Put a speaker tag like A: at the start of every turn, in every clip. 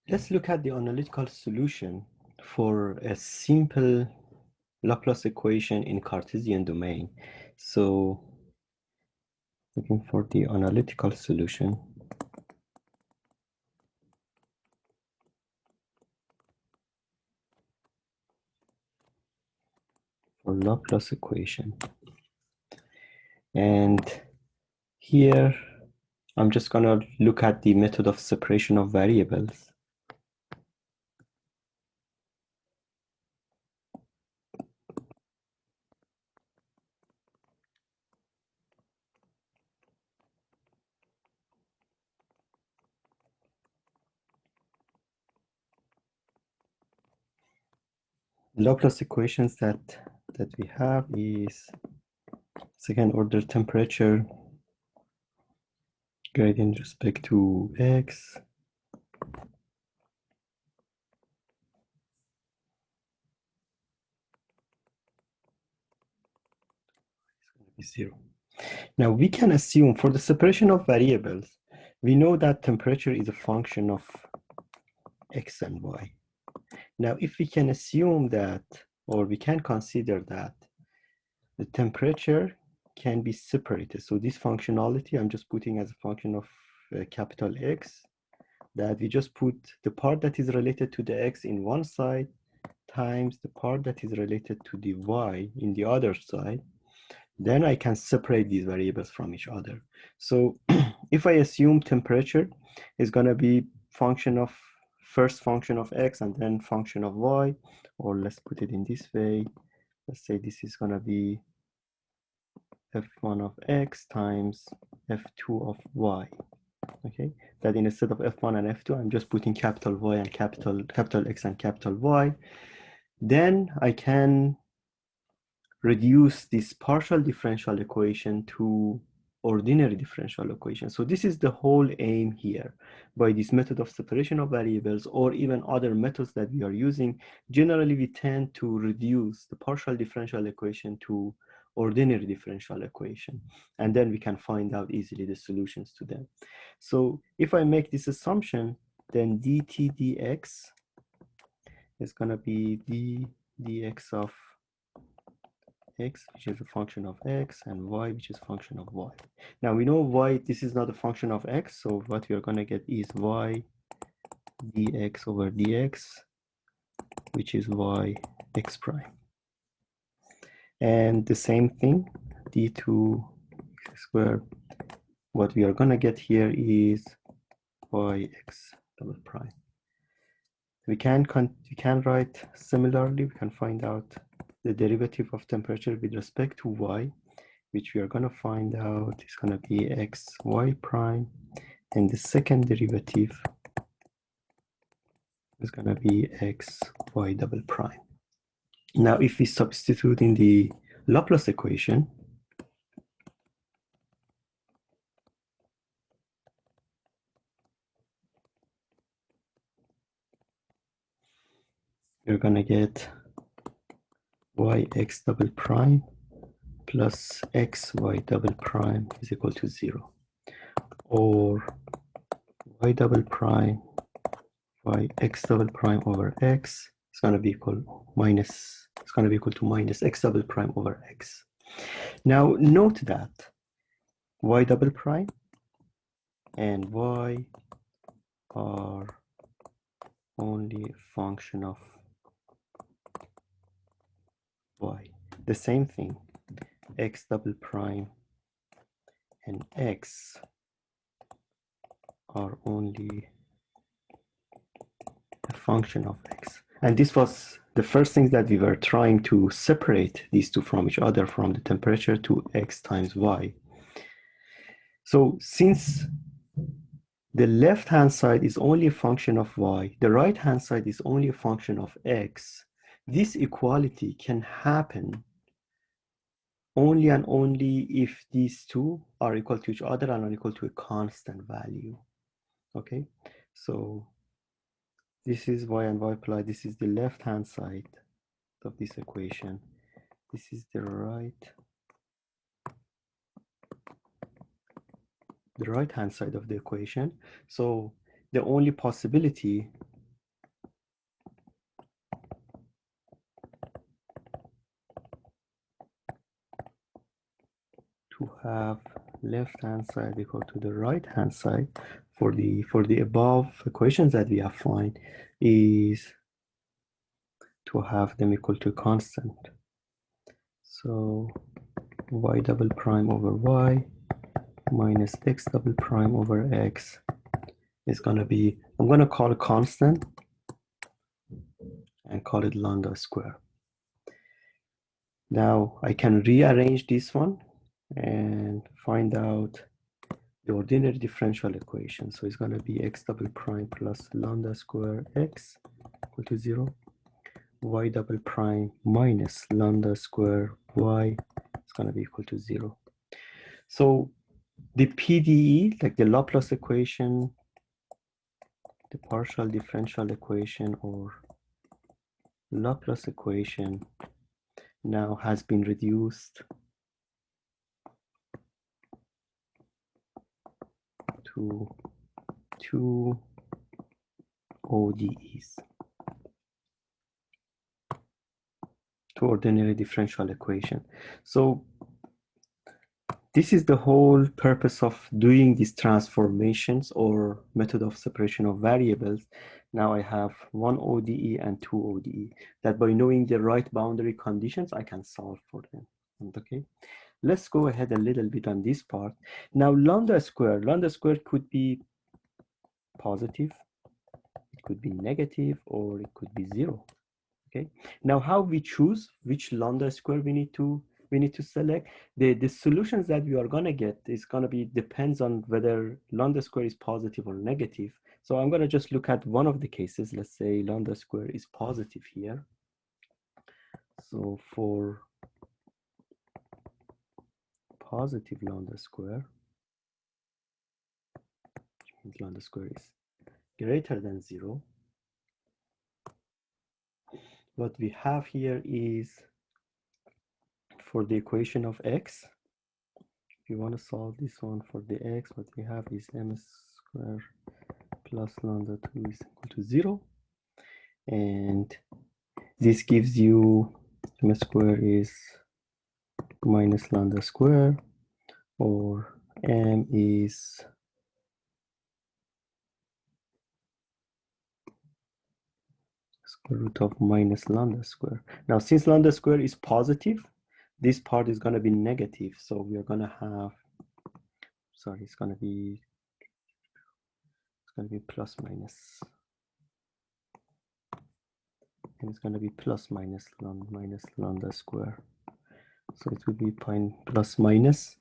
A: Let's look at the analytical solution for a simple Laplace equation in Cartesian domain. So looking for the analytical solution. For Laplace equation. And here I'm just gonna look at the method of separation of variables. Laplace equations that we have is second order temperature gradient in respect to x is 0. Now we can assume for the separation of variables, we know that temperature is a function of x and y. Now if we can assume that, or we can consider that the temperature can be separated. So this functionality I'm just putting as a function of capital X, that we just put the part that is related to the x in one side times the part that is related to the y in the other side. Then I can separate these variables from each other. So if I assume temperature is going to be function of first function of x and then function of y, or let's put it in this way. Let's say this is going to be f1 of x times f2 of y. Okay, that instead of f1 and f2, I'm just putting capital Y and capital X and capital Y. Then I can reduce this partial differential equation to ordinary differential equation. So this is the whole aim here. By this method of separation of variables, or even other methods that we are using, generally we tend to reduce the partial differential equation to ordinary differential equation, and then we can find out easily the solutions to them. So if I make this assumption, then dt dx is going to be d dx of x, which is a function of x, and y, which is a function of y. Now we know y, this is not a function of x, so what we are going to get is y dx over dx, which is y x prime. And the same thing, d2 x squared, what we are going to get here is y x double prime. We can write similarly, we can find out the derivative of temperature with respect to y, which we are going to find out is going to be x y prime, and the second derivative is going to be x y double prime. Now if we substitute in the Laplace equation, we're going to get y x double prime plus x y double prime is equal to 0, or y double prime y x double prime over x is going to be equal to minus x double prime over x. Now note that y double prime and y are only a function of y. The same thing, x double prime and x are only a function of x. And this was the first thing that we were trying to separate these two from each other, from the temperature to x times y. So since the left-hand side is only a function of y, the right-hand side is only a function of x, this equality can happen only and only if these two are equal to each other and are equal to a constant value. Okay, so this is y and y plus, this is the left-hand side of this equation. This is the right-hand side of the equation. So the only possibility have left hand side equal to the right hand side for the above equations that we have found is to have them equal to constant. So y double prime over y minus x double prime over x is going to be, I'm going to call it constant and call it lambda square. Now I can rearrange this one and find out the ordinary differential equation. So it's going to be x double prime plus lambda square x equal to 0, y double prime minus lambda square y is going to be equal to 0. So the PDE, like the Laplace equation, the partial differential equation or Laplace equation now has been reduced to two ODEs, two ordinary differential equation. So this is the whole purpose of doing these transformations or method of separation of variables. Now I have one ODE and two ODE that by knowing the right boundary conditions, I can solve for them. Okay, let's go ahead a little bit on this part. Now lambda square could be positive, it could be negative, or it could be 0. Okay, now how we choose which lambda square we need to select, the solutions that we are going to get is going to be depends on whether lambda square is positive or negative. So I'm going to just look at one of the cases. Let's say lambda square is positive here. So for positive lambda square, which means lambda square is greater than 0, what we have here is for the equation of x, if you want to solve this one for the x, what we have is m square plus lambda 2 is equal to 0. And this gives you m square is minus lambda square, or m is square root of minus lambda square. Now, since lambda square is positive, this part is going to be negative. So we are going to have, sorry, it's going to be plus minus. And it's going to be plus minus lambda square. So it would be plus minus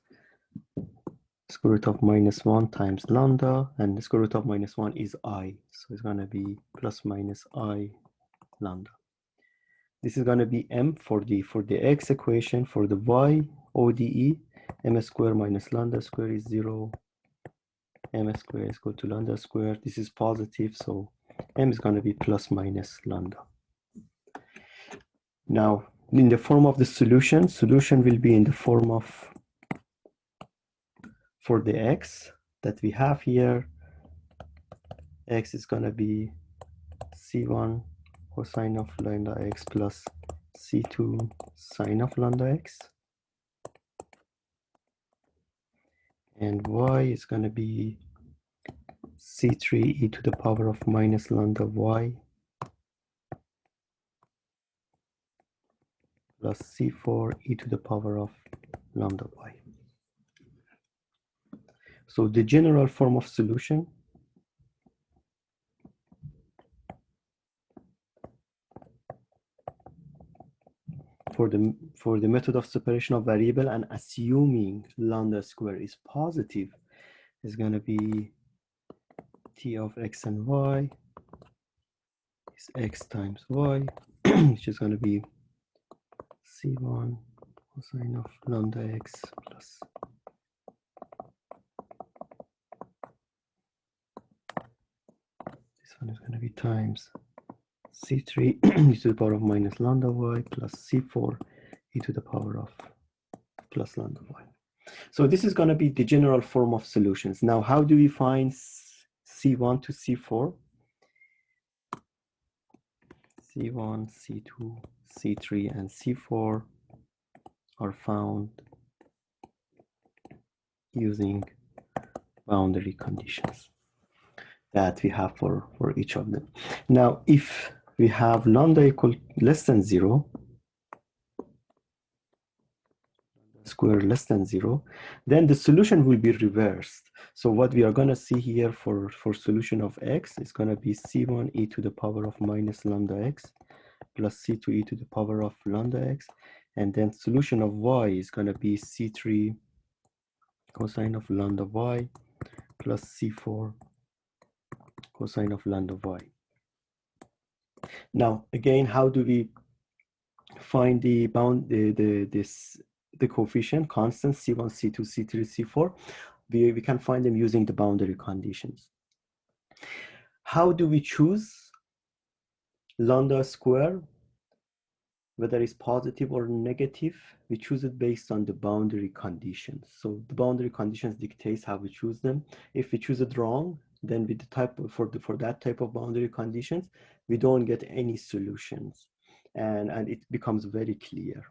A: square root of minus 1 times lambda, and the square root of minus 1 is I. So it's going to be plus minus I lambda. This is going to be m for the x equation. For the y ODE, m square minus lambda square is 0. M square is equal to lambda square. This is positive, so m is going to be plus minus lambda. Now, in the form of the solution will be in the form of, for the x that we have here, x is going to be c1 cosine of lambda x plus c2 sine of lambda x. And y is going to be c3 e to the power of minus lambda y plus c4 e to the power of lambda y. So the general form of solution for the method of separation of variable and assuming lambda square is positive is going to be t of x and y is x times y, which is going to be c1 cosine of lambda x plus this one is going to be times c3 e to the power of minus lambda y plus c4 e to the power of plus lambda y. So this is going to be the general form of solutions. Now, how do we find C1 to C4? C1, C2, C3, and C4 are found using boundary conditions that we have for each of them. Now, if we have lambda equal less than 0, square less than 0, then the solution will be reversed. So what we are going to see here for solution of x is going to be c1 e to the power of minus lambda x plus c2 e to the power of lambda x. And then solution of y is going to be c3 cosine of lambda y plus c4 cosine of lambda y. Now, again, how do we find the coefficient constant c1, c2, c3, c4? We can find them using the boundary conditions. How do we choose lambda square? Whether it's positive or negative, we choose it based on the boundary conditions. So the boundary conditions dictates how we choose them. If we choose it wrong, then with the type of, for that type of boundary conditions, we don't get any solutions, and it becomes very clear.